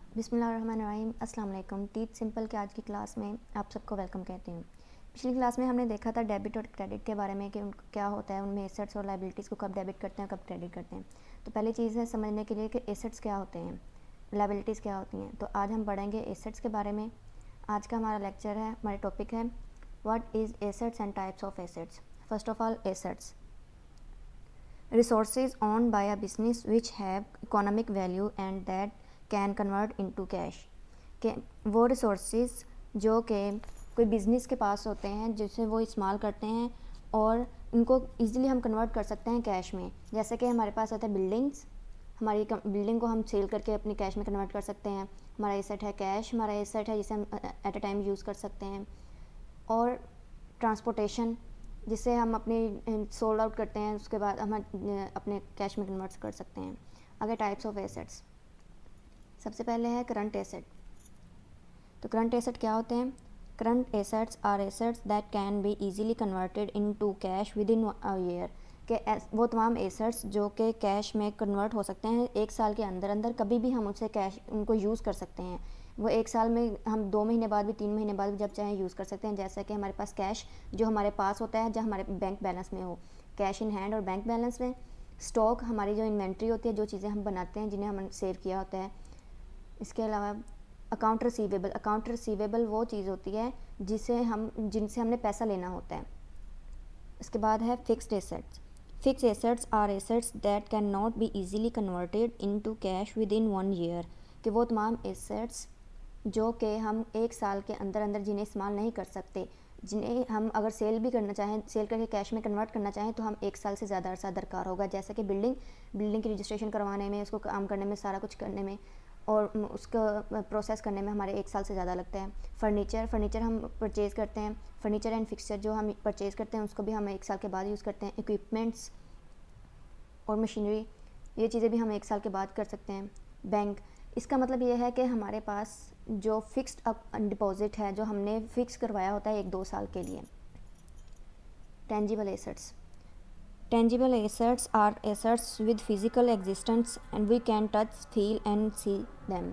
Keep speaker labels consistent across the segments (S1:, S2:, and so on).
S1: बिस्मिल्लाहिर्रहमानिर्रहीम अस्सलाम वालेकुम। टीच सिंपल के आज की क्लास में आप सबको वेलकम कहती हूँ। पिछली क्लास में हमने देखा था डेबिट और क्रेडिट के बारे में कि क्या होता है, उनमें एसेट्स और लायबिलिटीज़ को कब डेबिट करते हैं, कब क्रेडिट करते हैं। तो पहली चीज़ है समझने के लिए कि एसेट्स क्या होते हैं, लायबिलिटीज़ क्या होती हैं। तो आज हम पढ़ेंगे एसेट्स के बारे में। आज का हमारा लेक्चर है, हमारे टॉपिक है what is assets and types of assets. First of all, assets resources owned by a business which have economic value and that can convert into cash। के वो resources जो कि कोई बिज़नेस के पास होते हैं जिसे वो इस्तेमाल करते हैं और इनको ईज़िली हम कन्वर्ट कर सकते हैं कैश में। जैसे कि हमारे पास होता है बिल्डिंग्स, हमारी बिल्डिंग को हम सेल करके अपनी कैश में कन्वर्ट कर सकते हैं। हमारा एसेट है कैश, हमारा एसेट है जिसे हम एट अ टाइम यूज़ कर सकते हैं। और ट्रांसपोर्टेशन, जिसे हम अपनी सोल्ड आउट करते हैं, उसके बाद हम अपने कैश में कन्वर्ट कर सकते हैं। अगर टाइप्स ऑफ एसेट्स, सबसे पहले है करंट एसेट। तो करंट एसेट क्या होते हैं? Current assets are assets that can be easily converted into cash within a year. के वो तमाम एसेट्स जो कि कैश में कन्वर्ट हो सकते हैं एक साल के अंदर अंदर, कभी भी हम उनसे कैश उनको यूज़ कर सकते हैं। वो एक साल में हम 2 महीने बाद भी, 3 महीने बाद भी जब चाहें यूज़ कर सकते हैं। जैसा कि हमारे पास कैश जो हमारे पास होता है, जब हमारे बैंक बैलेंस में हो, कैश इन हैंड और बैंक बैलेंस में। स्टॉक, हमारी जो इन्वेंट्री होती है, जो चीज़ें हम बनाते हैं जिन्हें हमने सेव किया होता है। इसके अलावा अकाउंट रिसीवेबल, अकाउंट रिसीवेबल वो चीज़ होती है जिनसे हमने पैसा लेना होता है। इसके बाद है fixed assets. Fix assets are assets that can not be easily converted into cash within 1 year. कि वो तमाम एसेट्स जो कि हम एक साल के अंदर अंदर जिन्हें इस्तेमाल नहीं कर सकते, जिन्हें हम अगर सेल भी करना चाहें, सेल करके कैश में कन्वर्ट करना चाहें, तो हम एक साल से ज़्यादा अर्सा दरकार होगा। जैसे कि बिल्डिंग की रजिस्ट्रेशन करवाने में, उसको काम करने में, सारा कुछ करने में और उसका प्रोसेस करने में हमारे एक साल से ज़्यादा लगता है। फर्नीचर हम परचेज़ करते हैं, फर्नीचर एंड फिक्सचर जो हम परचेज़ करते हैं उसको भी हम एक साल के बाद यूज़ करते हैं। इक्विपमेंट्स और मशीनरी, ये चीज़ें भी हम एक साल के बाद कर सकते हैं। बैंक, इसका मतलब ये है कि हमारे पास जो फिक्स्ड डिपॉजिट है, जो हमने फ़िक्स करवाया होता है 1-2 साल के लिए। Tangible assets, tangible assets are assets with physical existence and we can touch, feel and see them.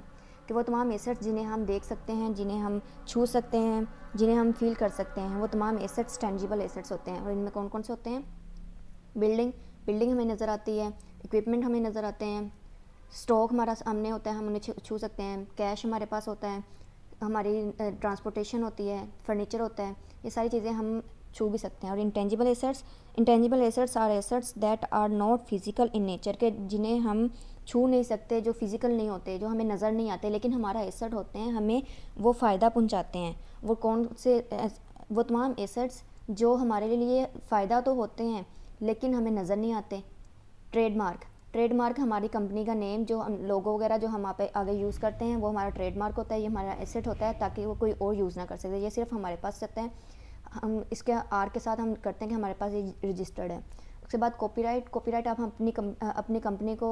S1: कि वो तमाम एसेट्स जिन्हें हम देख सकते हैं, जिन्हें हम छू सकते हैं, जिन्हें हम फील कर सकते हैं, वो तमाम एसेट्स टेंजिबल एसेट्स होते हैं। और इनमें कौन कौन से होते हैं? बिल्डिंग हमें नज़र आती है, इक्विपमेंट हमें नज़र आते हैं, स्टॉक हमारा सामने होता है, हम उन्हें छू सकते हैं, कैश हमारे पास होता है, हमारी ट्रांसपोर्टेशन होती है, फर्नीचर होता है, ये सारी चीज़ें हम छू भी सकते हैं। और intangible assets are assets that are not physical in nature, के जिन्हें हम छू नहीं सकते, जो फिजिकल नहीं होते, जो हमें नज़र नहीं आते, लेकिन हमारा एसेट होते हैं, हमें वो फ़ायदा पहुंचाते हैं। वो कौन से? वो तमाम एसेट्स जो हमारे लिए फ़ायदा तो होते हैं लेकिन हमें नज़र नहीं आते। ट्रेडमार्क हमारी कंपनी का नेम, जो हम लोगो वगैरह जो हम आगे यूज़ करते हैं, वो हमारा ट्रेडमार्क होता है, ये हमारा एसेट होता है, ताकि वो कोई और यूज़ ना कर सके। ये सिर्फ हमारे पास रहता है। हम इसके आर के साथ हम करते हैं कि हमारे पास ये रजिस्टर्ड है। उसके बाद कॉपीराइट आप अपनी कंपनी को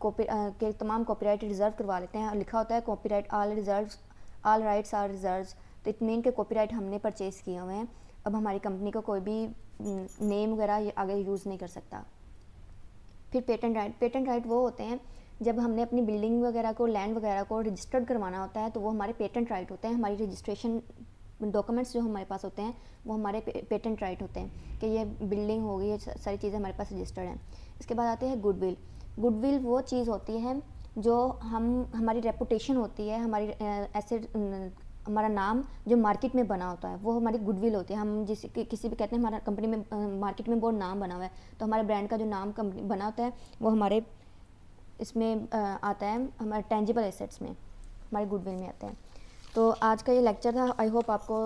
S1: के तमाम कॉपीराइट रिजर्व करवा लेते हैं। लिखा होता है copyright all rights are reserve. तो इट मीन के कॉपीराइट हमने परचेज़ किए हुए हैं, अब हमारी कंपनी को कोई भी नेम वगैरह आगे यूज़ नहीं कर सकता। फिर पेटेंट राइट वो होते हैं जब हमने अपनी बिल्डिंग वगैरह को, लैंड वगैरह को रजिस्टर्ड करवाना होता है, तो वो हमारे पेटेंट राइट होते हैं। हमारी रजिस्ट्रेशन डॉक्यूमेंट्स जो हमारे पास होते हैं वो हमारे पेटेंट राइट होते हैं कि ये बिल्डिंग होगी, ये सारी चीज़ें हमारे पास रजिस्टर्ड हैं। इसके बाद आते हैं गुडविल वो चीज़ होती है जो हमारी रेपुटेशन होती है, हमारी ऐसे हमारा नाम जो मार्केट में बना होता है, वो हमारी गुडविल होती है। हम किसी भी कहते हैं हमारा कंपनी में मार्केट में बहुत नाम बना हुआ है, तो हमारे ब्रांड का जो नाम कंपनी बना होता है वो हमारे इसमें आता है, हमारे टेंजिबल एसेट्स में, हमारे गुडविल में आता है। तो आज का ये लेक्चर था, आई होप आपको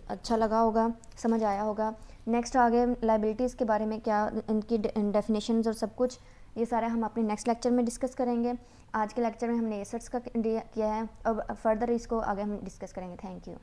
S1: अच्छा लगा होगा, समझ आया होगा। नेक्स्ट आगे लायबिलिटीज़ के बारे में, क्या इनकी डेफिनेशंस और सब कुछ, ये सारा हम अपने नेक्स्ट लेक्चर में डिस्कस करेंगे। आज के लेक्चर में हमने एसेट्स का किया है, अब फर्दर इसको आगे हम डिस्कस करेंगे। Thank you.